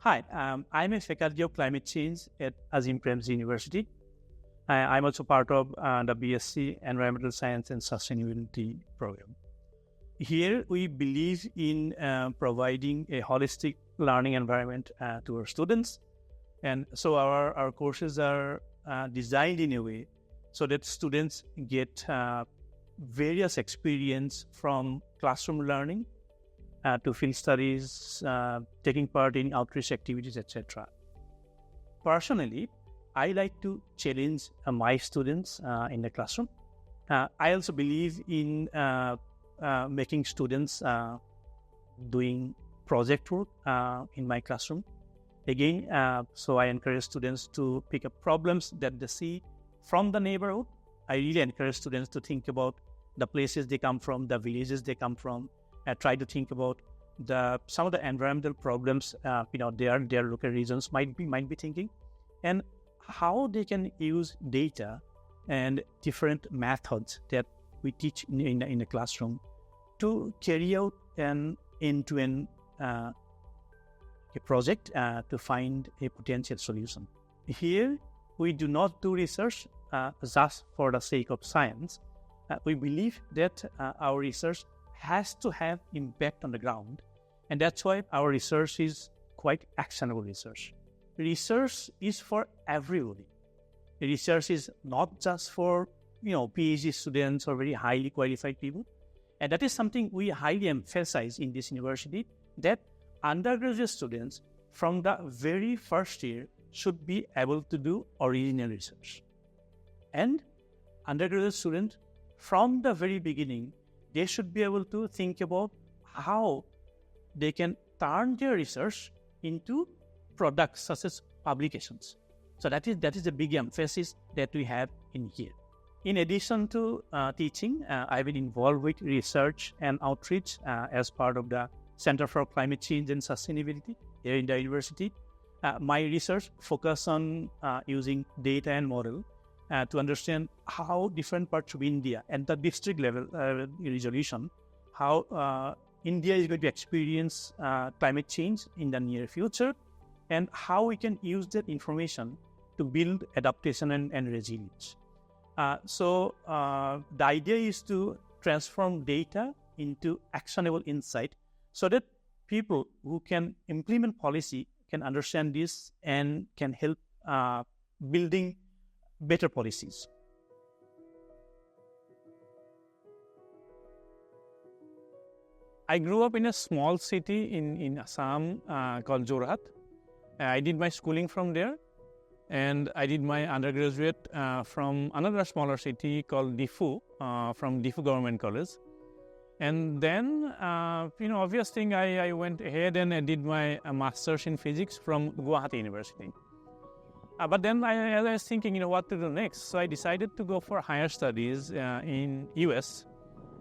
Hi, I'm a faculty of climate change at Azim Premji University. I'm also part of the BSc Environmental Science and Sustainability program. Here, we believe in providing a holistic learning environment to our students. And so our courses are designed in a way so that students get various experience from classroom learning to field studies, taking part in outreach activities, etc. Personally, I like to challenge my students in the classroom. I also believe in making students doing project work in my classroom. Again, so I encourage students to pick up problems that they see from the neighborhood. I really encourage students to think about the places they come from, the villages they come from, and try to think about some of the environmental problems their local regions might be thinking, and how they can use data and different methods that we teach in the classroom to carry out an end-to-end a project to find a potential solution. Here, we do not do research just for the sake of science. We believe that our research has to have impact on the ground, and that's why our research is quite actionable research. Research is for everybody. Research is not just for PhD students or very highly qualified people, and that is something we highly emphasize in this university, that undergraduate students from the very first year should be able to do original research. And undergraduate students from the very beginning, they should be able to think about how they can turn their research into products such as publications. So that is the big emphasis that we have in here. In addition to teaching, I've been involved with research and outreach as part of the Center for Climate Change and Sustainability here in the university. My research focus on using data and model to understand how different parts of India at the district level resolution, how India is going to experience climate change in the near future, and how we can use that information to build adaptation and resilience. So the idea is to transform data into actionable insight so that people who can implement policy can understand this and can help building better policies. I grew up in a small city in Assam called Jorhat. I did my schooling from there, and I did my undergraduate from another smaller city called Difu, from Difu Government College. And then, obvious thing, I went ahead and I did my master's in physics from Guwahati University. But then I was thinking, what to do next. So I decided to go for higher studies in US.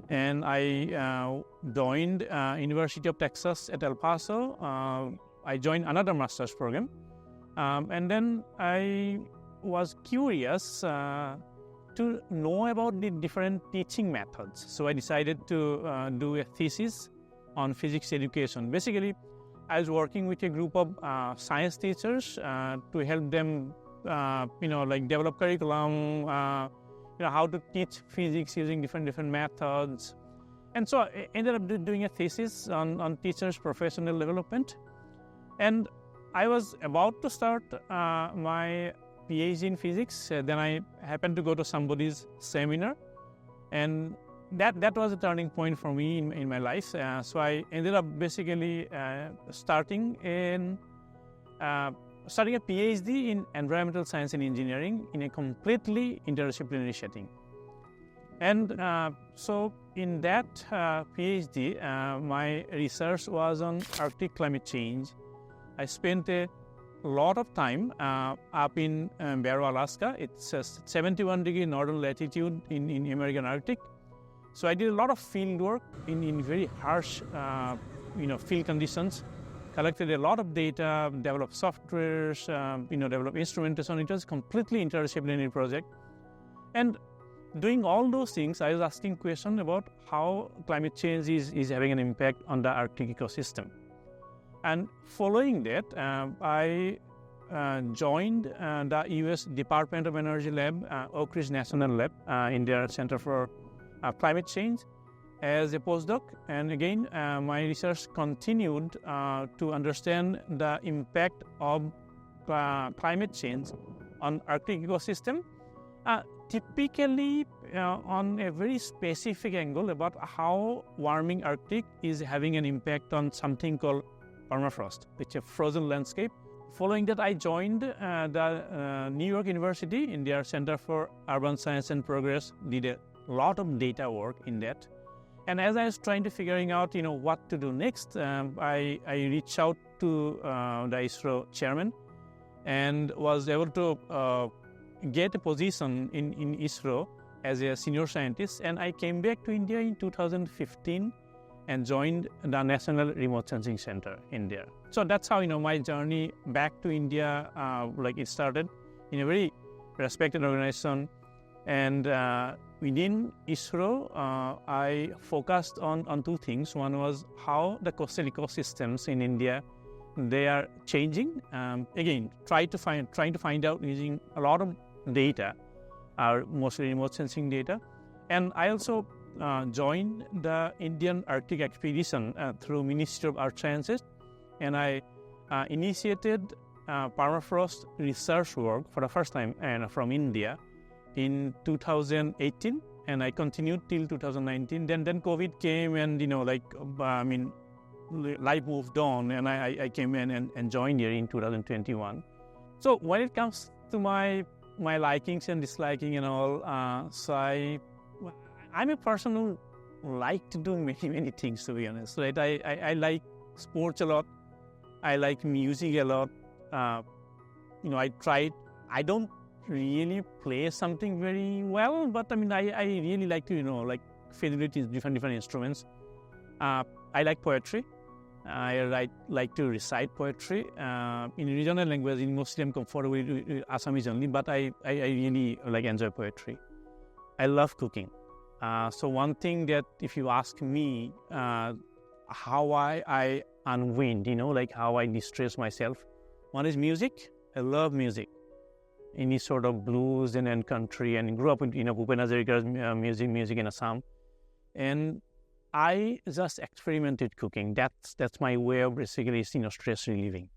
And I joined University of Texas at El Paso. I joined another master's program. And then I was curious to know about the different teaching methods. So I decided to do a thesis on physics education. Basically, I was working with a group of science teachers to help them, develop curriculum, how to teach physics using different methods. And so I ended up doing a thesis on teachers' professional development. And I was about to start my PhD in physics. Then I happened to go to somebody's seminar, and that was a turning point for me in my life. So I ended up basically starting a PhD in environmental science and engineering in a completely interdisciplinary setting. And so in that PhD, my research was on Arctic climate change. I spent a lot of time up in Barrow, Alaska. It's a 71-degree northern latitude in American Arctic. So I did a lot of field work in very harsh, field conditions. Collected a lot of data, developed softwares, developed instrumentation. It was a completely interdisciplinary project. And doing all those things, I was asking questions about how climate change is having an impact on the Arctic ecosystem. And following that, I joined the U.S. Department of Energy Lab, Oak Ridge National Lab, in their Center for Climate Change as a postdoc. And again, my research continued to understand the impact of climate change on Arctic ecosystem, typically on a very specific angle about how warming Arctic is having an impact on something called permafrost, which is a frozen landscape. Following that, I joined the New York University in their Center for Urban Science and Progress, did a lot of data work in that. And as I was trying to figuring out, what to do next, I reached out to the ISRO chairman and was able to get a position in ISRO as a senior scientist. And I came back to India in 2015 and joined the National Remote Sensing Center in there. So that's how my journey back to India, it started in a very respected organization. And within ISRO, I focused on two things. One was how the coastal ecosystems in India, they are changing. Again, trying to find out using a lot of data, mostly remote sensing data. And I also joined the Indian Arctic Expedition through Ministry of Earth Sciences, and I initiated permafrost research work for the first time from India in 2018, and I continued till 2019. Then COVID came, and life moved on, and I came in and joined here in 2021. So when it comes to my likings and disliking and all, so I'm a person who like to do many things, to be honest. Right? I like sports a lot. I like music a lot. I don't really play something very well, but I really like to fiddle with different instruments. I like poetry. I like to recite poetry in regional language. In mostly I'm comfortable with Assamese only, but I really enjoy poetry. I love cooking. So one thing that if you ask me how I unwind, how I distress myself, one is music. I love music. Any sort of blues and country, and grew up with Bhupen Hazarika's music in Assam. And I just experimented cooking. That's my way of basically stress relieving.